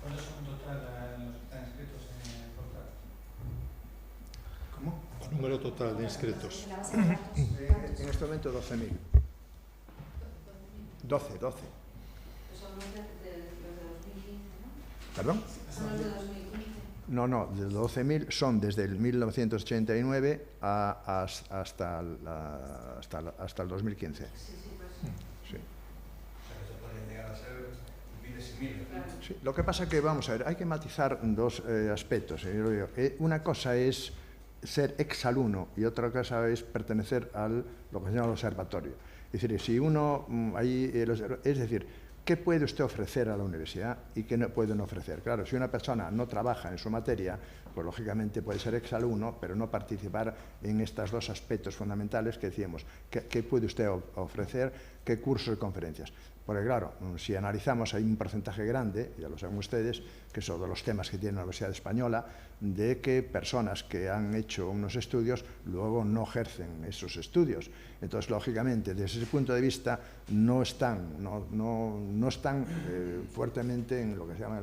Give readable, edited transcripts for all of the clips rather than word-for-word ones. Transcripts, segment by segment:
¿Cuántos son en total los que están inscritos en el portal? ¿Cómo? O número total de inscritos. En este momento 12.000. 12. Son los de 2015, ¿no? ¿Perdón? Son los de 2015. No, de 12.000 son desde el 1989 hasta el 2015. Sí, pues. Sí. O sea, que se podrían llegar a ser miles y miles. Claro. Sí, lo que pasa es que, vamos a ver, hay que matizar dos aspectos. Una cosa es ser exalumno y otra cosa es pertenecer a lo que se llama el observatorio. Es decir, si uno, es decir, ¿qué puede usted ofrecer a la universidad y qué no pueden ofrecer? Claro, si una persona no trabaja en su materia, pues lógicamente puede ser exalumno, pero no participar en estos dos aspectos fundamentales que decíamos. ¿Qué puede usted ofrecer? ¿Qué cursos y conferencias? Porque claro, si analizamos, hay un porcentaje grande, ya lo saben ustedes, que son de los temas que tiene la Universidad Española, de que personas que han hecho unos estudios luego no ejercen esos estudios. Entonces, lógicamente, desde ese punto de vista, no están fuertemente en lo que se llama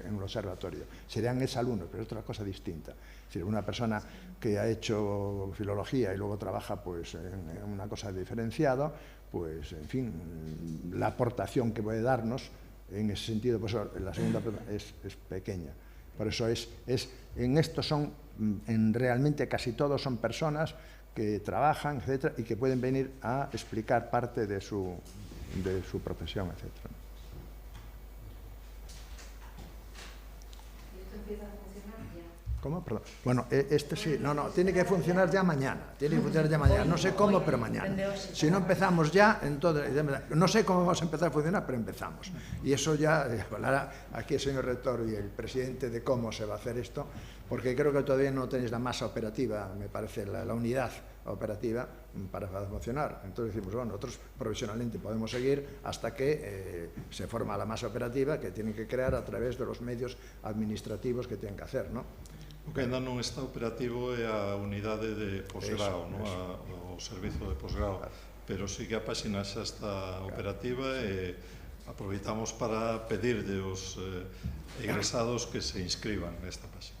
en el observatorio. Serían exalumnos, pero es otra cosa distinta. Es decir, una persona que ha hecho filología y luego trabaja pues, en una cosa diferenciada, pues, en fin, la aportación que puede darnos en ese sentido, pues la segunda es pequeña. Por eso en esto son, realmente casi todos son personas que trabajan, etcétera, y que pueden venir a explicar parte de su profesión, etcétera. ¿Y esto empieza a funcionar ya? ¿Cómo? Perdón. Bueno, este sí, tiene que funcionar ya mañana. Tiene que funcionar ya mañana. No sé cómo, pero mañana. Si no empezamos ya, entonces, no sé cómo vamos a empezar a funcionar, pero empezamos. Y eso ya, hablará aquí el señor rector y el presidente de cómo se va a hacer esto, porque creo que todavía no tenéis la masa operativa, me parece, la unidad operativa para funcionar. Entonces decimos, bueno, nosotros profesionalmente podemos seguir hasta que se forma la masa operativa que tienen que crear a través de los medios administrativos que tienen que hacer, ¿no? O que ainda non está operativo é a unidade de posgrado, o servizo de posgrado, pero sí que a páxina xa está operativa e aproveitamos para pedir de os egresados que se inscriban nesta páxina.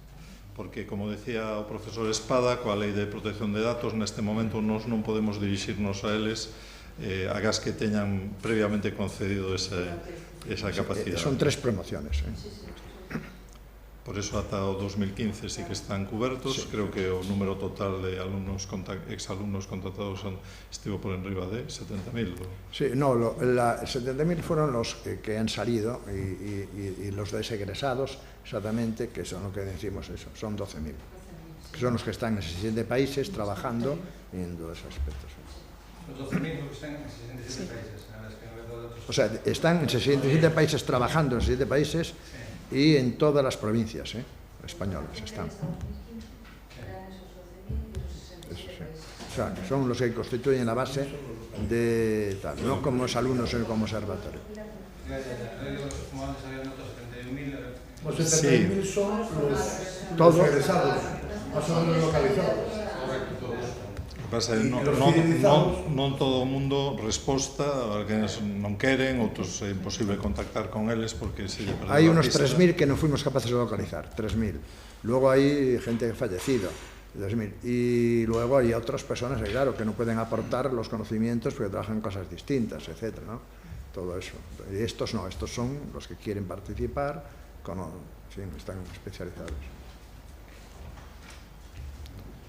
Porque, como decía o profesor Espada, coa Lei de Protección de Datos, neste momento nós non podemos dirixirnos a eles agás que teñan previamente concedido esa capacidade. Son 3 promociones. Por eso, ata o 2015 sí que están cubertos. Sí. Creo que o número total de exalumnos contratados estivo por enriba de 70.000. Sí, no, 70.000 fueron los que han salido y los desegresados, exactamente, que son lo que decimos eso, son 12.000. Que son los que están en 67 países trabajando en todos esos aspectos. Los 12.000 que están en 67 países. O sea, están en 67 países trabajando en 67 países. Y en todas las provincias españolas están. O sea, que son los que constituyen la base de tal, no como alumnos, sino como observatorio. Los 71.000 son los egresados, más o menos localizados. Pasa, non todo o mundo resposta, alguéns non queren, outros é imposible contactar con eles porque se lle perdeu. Hai unos 3.000 que non fuimos capaces de localizar, 3.000. Luego hai gente fallecido, 2.000. Y luego hay otras personas, claro, que no pueden aportar los conocimientos porque trabajan en cosas distintas, etcétera, ¿no? Todo eso. Y estos no, estos son los que quieren participar, están especializados.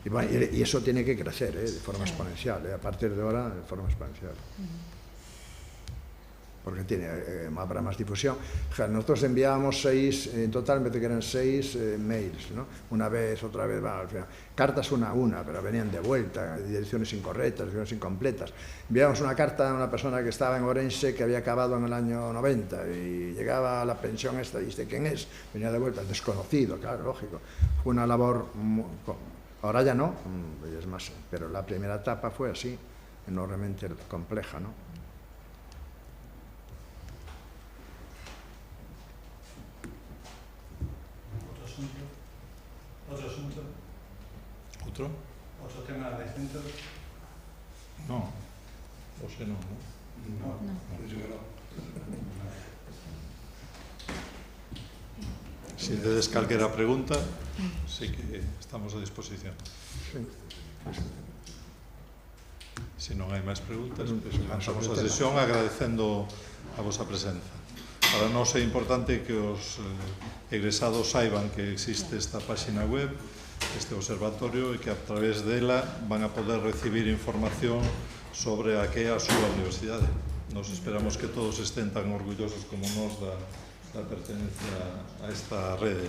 Y eso tiene que crecer de forma exponencial, a partir de ahora de forma exponencial. Porque habrá más difusión. Nosotros enviábamos 6, en total me parece que eran 6 mails, ¿no? Una vez, otra vez, al final. Cartas una, pero venían de vuelta, direcciones incorrectas, direcciones incompletas. Enviábamos una carta a una persona que estaba en Orense, que había acabado en el año 90, y llegaba a la pensión esta, y dice, ¿quién es? Venía de vuelta, desconocido, claro, lógico. Fue una labor... Ahora ya no, es más, pero la primera etapa fue así, enormemente compleja, ¿no? ¿Otro asunto? ¿Otro? ¿Otro tema distinto? No, o sea, no. No. Si tedes calquera pregunta, sí que estamos a disposición. Se non hai máis preguntas, lanzamos a sesión agradecendo a vosa presenza. Para nós é importante que os egresados saiban que existe esta páxina web, este observatorio, e que a través dela van a poder recibir información sobre a que é a súa universidade. Nos esperamos que todos estén tan orgullosos como nós da pertenencia a esta rede.